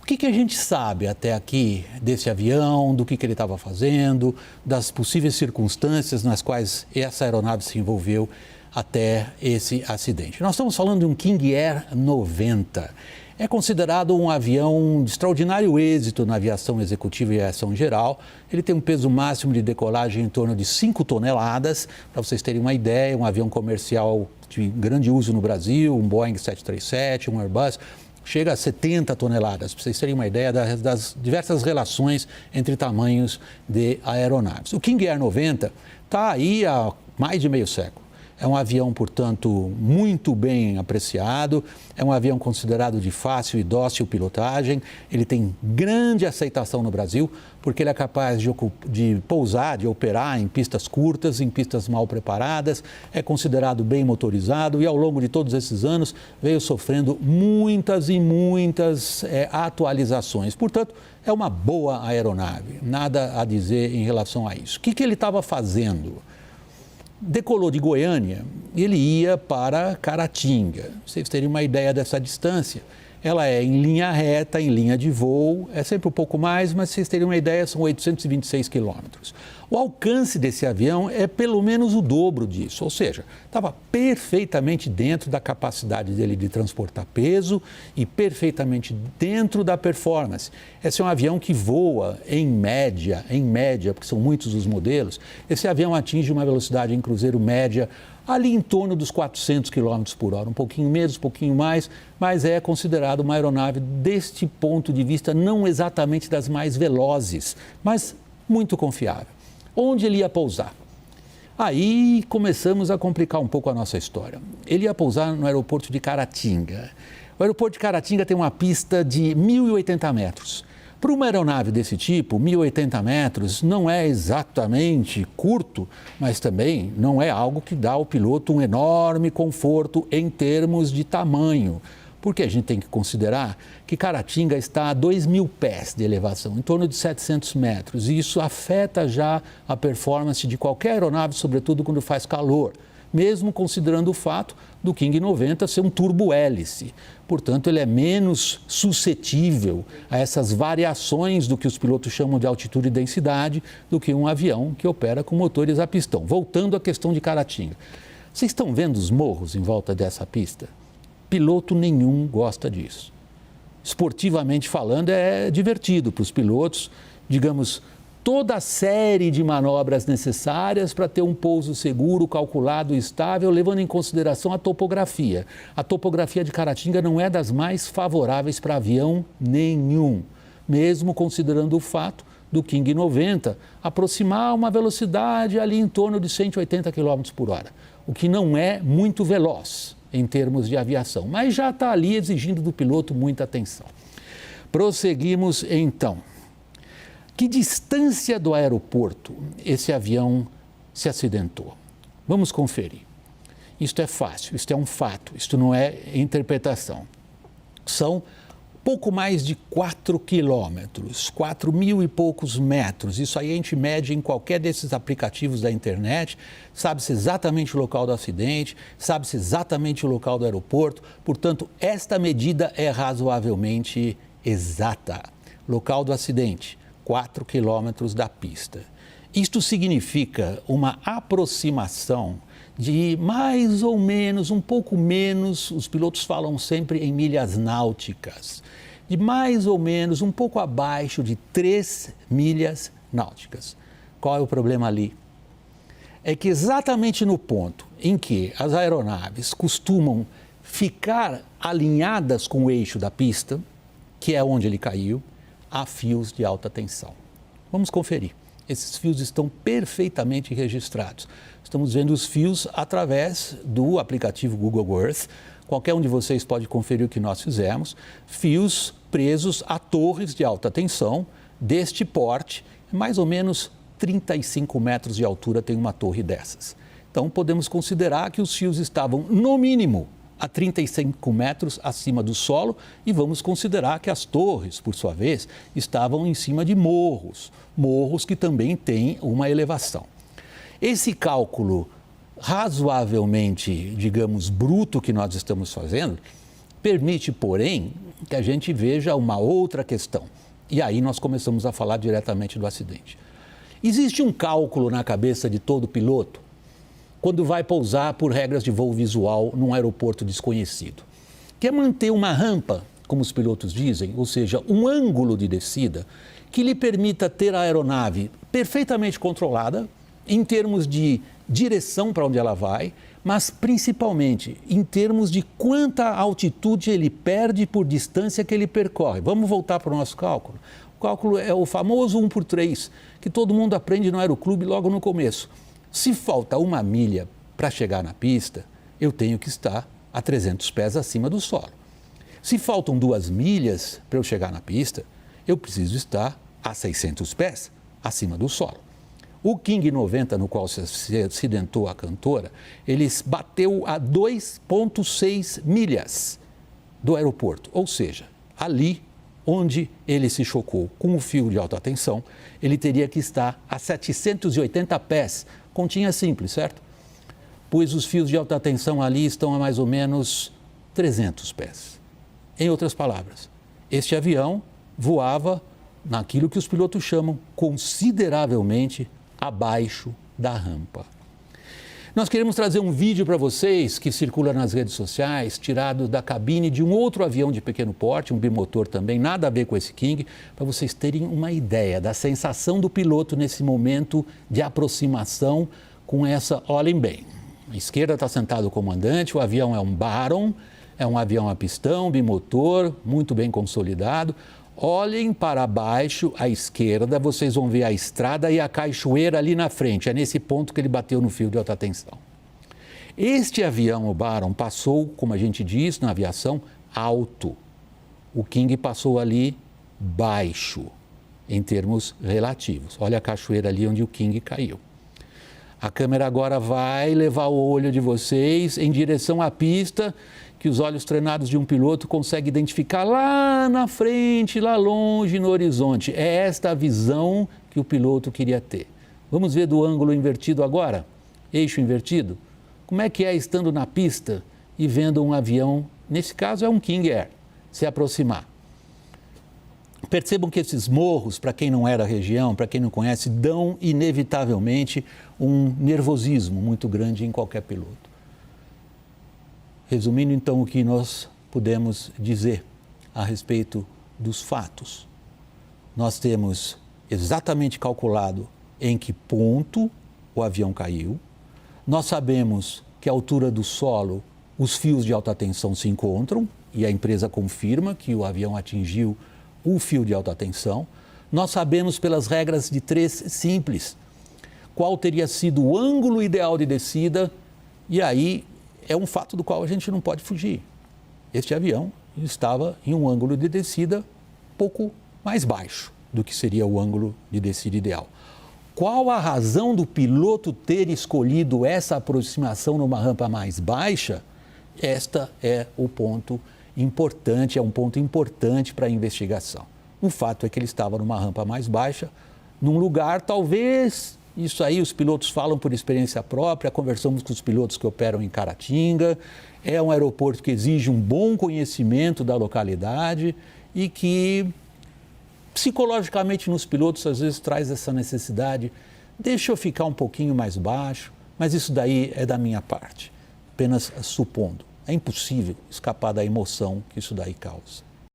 O que a gente sabe até aqui desse avião, do que ele estava fazendo, das possíveis circunstâncias nas quais essa aeronave se envolveu até esse acidente? Nós estamos falando de um King Air 90. É considerado um avião de extraordinário êxito na aviação executiva e aviação geral. Ele tem um peso máximo de decolagem em torno de 5 toneladas. Para vocês terem uma ideia, um avião comercial de grande uso no Brasil, um Boeing 737, um Airbus, chega a 70 toneladas, para vocês terem uma ideia das diversas relações entre tamanhos de aeronaves. O King Air 90 está aí há mais de meio século. É um avião, portanto, muito bem apreciado, é um avião considerado de fácil e dócil pilotagem, ele tem grande aceitação no Brasil, porque ele é capaz de pousar, de operar em pistas curtas, em pistas mal preparadas, é considerado bem motorizado e ao longo de todos esses anos veio sofrendo muitas e muitas atualizações. Portanto, é uma boa aeronave, nada a dizer em relação a isso. O que ele estava fazendo? Decolou de Goiânia e ele ia para Caratinga. Pra vocês terem uma ideia dessa distância, ela é em linha reta, em linha de voo, é sempre um pouco mais, mas vocês terem uma ideia, são 826 quilômetros. O alcance desse avião é pelo menos o dobro disso, ou seja, estava perfeitamente dentro da capacidade dele de transportar peso e perfeitamente dentro da performance. Esse é um avião que voa em média, porque são muitos os modelos, esse avião atinge uma velocidade em cruzeiro média ali em torno dos 400 km por hora, um pouquinho menos, um pouquinho mais, mas é considerado uma aeronave deste ponto de vista não exatamente das mais velozes, mas muito confiável. Onde ele ia pousar? Aí começamos a complicar um pouco a nossa história. Ele ia pousar no aeroporto de Caratinga. O aeroporto de Caratinga tem uma pista de 1.080 metros. Para uma aeronave desse tipo, 1.080 metros não é exatamente curto, mas também não é algo que dá ao piloto um enorme conforto em termos de tamanho. Porque a gente tem que considerar que Caratinga está a 2.000 pés de elevação, em torno de 700 metros, e isso afeta já a performance de qualquer aeronave, sobretudo quando faz calor, mesmo considerando o fato do King 90 ser um turbo-hélice. Portanto, ele é menos suscetível a essas variações do que os pilotos chamam de altitude e densidade do que um avião que opera com motores a pistão. Voltando à questão de Caratinga. Vocês estão vendo os morros em volta dessa pista? Piloto nenhum gosta disso. Esportivamente falando, é divertido para os pilotos, digamos, toda a série de manobras necessárias para ter um pouso seguro, calculado e estável, levando em consideração a topografia. A topografia de Caratinga não é das mais favoráveis para avião nenhum, mesmo considerando o fato do King 90 aproximar uma velocidade ali em torno de 180 km por hora, o que não é muito veloz em termos de aviação, mas já está ali exigindo do piloto muita atenção. Prosseguimos então. Que distância do aeroporto esse avião se acidentou? Vamos conferir. Isto é fácil, isto é um fato, isto não é interpretação. São pouco mais de 4 quilômetros, 4.000 e poucos metros. Isso aí a gente mede em qualquer desses aplicativos da internet, sabe-se exatamente o local do acidente, sabe-se exatamente o local do aeroporto. Portanto, esta medida é razoavelmente exata. Local do acidente, 4 quilômetros da pista. Isto significa uma aproximação de mais ou menos, um pouco menos, os pilotos falam sempre em milhas náuticas, de mais ou menos, um pouco abaixo de 3 milhas náuticas. Qual é o problema ali? É que exatamente no ponto em que as aeronaves costumam ficar alinhadas com o eixo da pista, que é onde ele caiu, há fios de alta tensão. Vamos conferir. Esses fios estão perfeitamente registrados. Estamos vendo os fios através do aplicativo Google Earth. Qualquer um de vocês pode conferir o que nós fizemos. Fios presos a torres de alta tensão deste porte, mais ou menos 35 metros de altura tem uma torre dessas. Então, podemos considerar que os fios estavam, no mínimo, a 35 metros acima do solo e vamos considerar que as torres, por sua vez, estavam em cima de morros que também têm uma elevação. Esse cálculo razoavelmente, digamos, bruto que nós estamos fazendo, Permite, porém, que a gente veja uma outra questão. E aí nós começamos a falar diretamente do acidente. Existe um cálculo na cabeça de todo piloto quando vai pousar por regras de voo visual num aeroporto desconhecido, que é manter uma rampa, como os pilotos dizem, ou seja, um ângulo de descida que lhe permita ter a aeronave perfeitamente controlada em termos de direção para onde ela vai, mas principalmente em termos de quanta altitude ele perde por distância que ele percorre. Vamos voltar para o nosso cálculo. O cálculo é o famoso 1/3, que todo mundo aprende no aeroclube logo no começo. Se falta 1 milha para chegar na pista, eu tenho que estar a 300 pés acima do solo. Se faltam 2 milhas para eu chegar na pista, eu preciso estar a 600 pés acima do solo. O King 90, no qual se acidentou a cantora, ele bateu a 2,6 milhas do aeroporto, ou seja, ali onde ele se chocou com o fio de alta tensão, ele teria que estar a 780 pés, continha simples, certo? Pois os fios de alta tensão ali estão a mais ou menos 300 pés. Em outras palavras, este avião voava naquilo que os pilotos chamam consideravelmente abaixo da rampa. Nós queremos trazer um vídeo para vocês que circula nas redes sociais, tirado da cabine de um outro avião de pequeno porte, um bimotor também, nada a ver com esse King, para vocês terem uma ideia da sensação do piloto nesse momento de aproximação com essa, olhem bem, à esquerda está sentado o comandante, o avião é um Baron, é um avião a pistão, bimotor, muito bem consolidado. Olhem para baixo, à esquerda, vocês vão ver a estrada e a cachoeira ali na frente. É nesse ponto que ele bateu no fio de alta tensão. Este avião, o Baron, passou, como a gente diz na aviação, alto. O King passou ali baixo, em termos relativos. Olha a cachoeira ali onde o King caiu. A câmera agora vai levar o olho de vocês em direção à pista, que os olhos treinados de um piloto conseguem identificar lá na frente, lá longe no horizonte. É esta a visão que o piloto queria ter. Vamos ver do ângulo invertido agora? Eixo invertido? Como é que é estando na pista e vendo um avião, nesse caso é um King Air, se aproximar? Percebam que esses morros, para quem não é da região, para quem não conhece, dão inevitavelmente um nervosismo muito grande em qualquer piloto. Resumindo, então, o que nós podemos dizer a respeito dos fatos. Nós temos exatamente calculado em que ponto o avião caiu. Nós sabemos que à altura do solo os fios de alta tensão se encontram e a empresa confirma que o avião atingiu o fio de alta tensão. Nós sabemos pelas regras de 3 simples qual teria sido o ângulo ideal de descida e aí é um fato do qual a gente não pode fugir. Este avião estava em um ângulo de descida pouco mais baixo do que seria o ângulo de descida ideal. Qual a razão do piloto ter escolhido essa aproximação numa rampa mais baixa? Esta é o ponto importante, é um ponto importante para a investigação. O fato é que ele estava numa rampa mais baixa, num lugar talvez... Isso aí os pilotos falam por experiência própria, conversamos com os pilotos que operam em Caratinga, é um aeroporto que exige um bom conhecimento da localidade e que psicologicamente nos pilotos às vezes traz essa necessidade, deixa eu ficar um pouquinho mais baixo, mas isso daí é da minha parte, apenas supondo. É impossível escapar da emoção que isso daí causa.